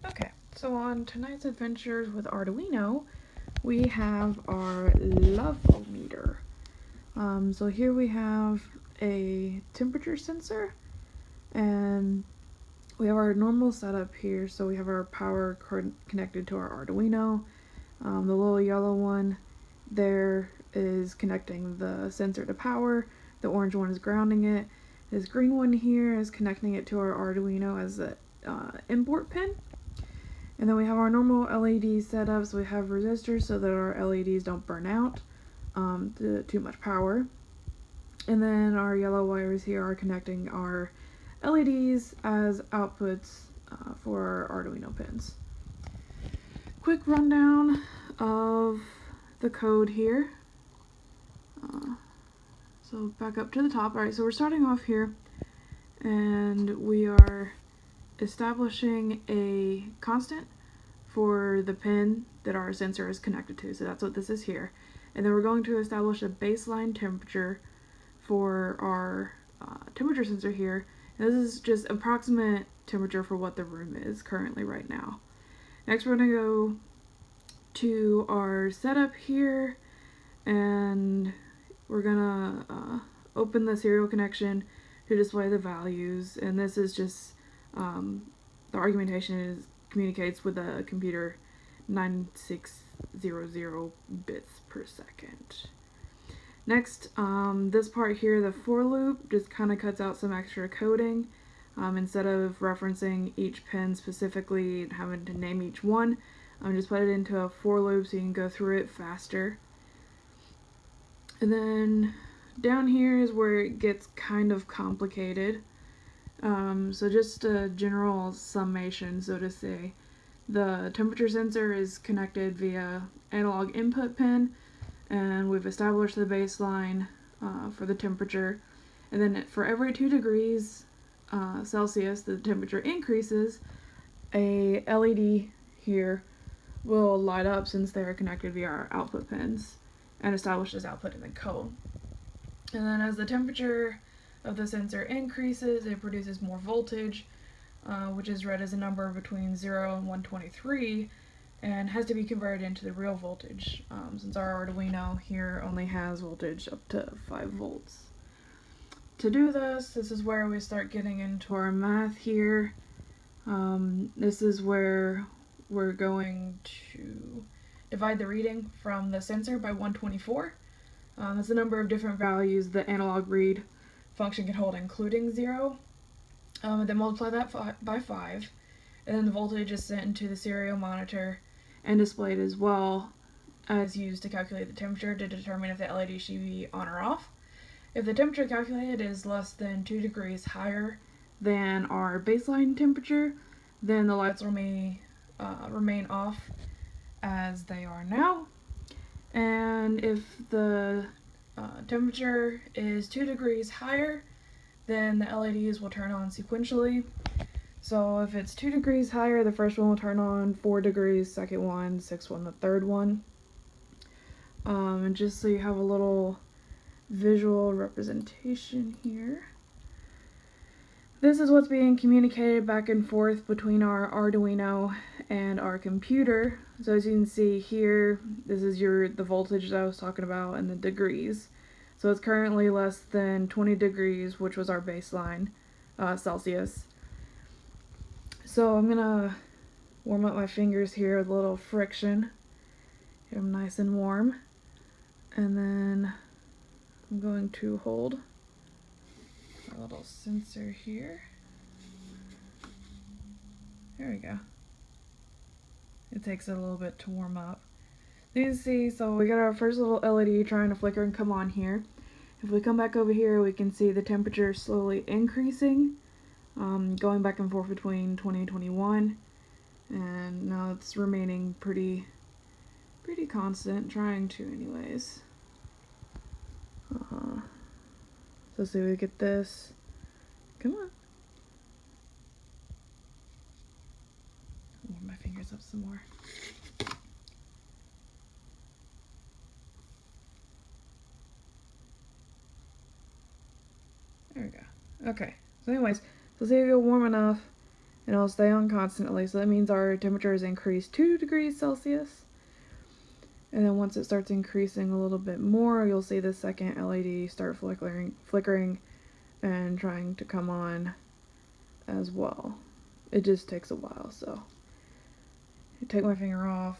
Okay, so on tonight's adventures with Arduino, we have our level meter. So here we have a temperature sensor, and we have our normal setup here. So we have our power connected to our Arduino. The little yellow one there is connecting the sensor to power. The orange one is grounding it. This green one here is connecting it to our Arduino as an import pin. And then we have our normal LED setups. We have resistors so that our LEDs don't burn out to too much power. And then our yellow wires here are connecting our LEDs as outputs for our Arduino pins. Quick rundown of the code here. So back up to the top. Alright, so we're starting off here, and we are establishing a constant for the pin that our sensor is connected to. So that's what this is here. And then we're going to establish a baseline temperature for our temperature sensor here. And this is just approximate temperature for what the room is currently right now. Next, we're going to go to our setup here, and we're going to open the serial connection to display the values. And this is just the argumentation communicates with a computer 9600 bits per second. Next, this part here, the for loop, just kind of cuts out some extra coding. Instead of referencing each pin specifically and having to name each one, just put it into a for loop so you can go through it faster. And then down here is where it gets kind of complicated. So just a general summation, so to say. The temperature sensor is connected via analog input pin, and we've established the baseline for the temperature. And then for every 2 degrees Celsius the temperature increases, a LED here will light up since they are connected via our output pins and established as output in the code. And then as the temperature of the sensor increases, it produces more voltage, which is read as a number between 0 and 123, and has to be converted into the real voltage, since our Arduino here only has voltage up to 5 volts. To do this is where we start getting into our math here. This is where we're going to divide the reading from the sensor by 124. That's the number of different values the analog read function can hold, including 0. And then multiply that by 5, and then the voltage is sent into the serial monitor and displayed as well as used to calculate the temperature to determine if the LED should be on or off. If the temperature calculated is less than 2 degrees higher than our baseline temperature, then the lights will remain off as they are now. And if the temperature is 2 degrees higher, then the LEDs will turn on sequentially. So if it's 2 degrees higher, the first one will turn on, 4 degrees, second one, 6 one, the third one. And just so you have a little visual representation here. This is what's being communicated back and forth between our Arduino and our computer. So as you can see here, this is the voltage that I was talking about and the degrees. So it's currently less than 20 degrees, which was our baseline Celsius. So I'm gonna warm up my fingers here with a little friction. Get them nice and warm. And then I'm going to hold our little sensor here. There we go. It takes it a little bit to warm up. You can see, so we got our first little LED trying to flicker and come on here. If we come back over here, we can see the temperature slowly increasing, going back and forth between 20 and 21, and now it's remaining pretty constant, trying to anyways. So see, we get this. Come on. Warm my fingers up some more. There we go. Okay. So anyways, so see if you go warm enough, and it'll stay on constantly, so that means our temperature is increased 2 degrees Celsius. And then once it starts increasing a little bit more, you'll see the second LED start flickering and trying to come on as well. It just takes a while, so I take my finger off,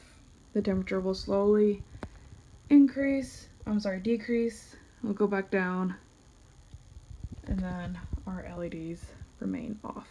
the temperature will slowly decrease. It'll go back down, and then our LEDs remain off.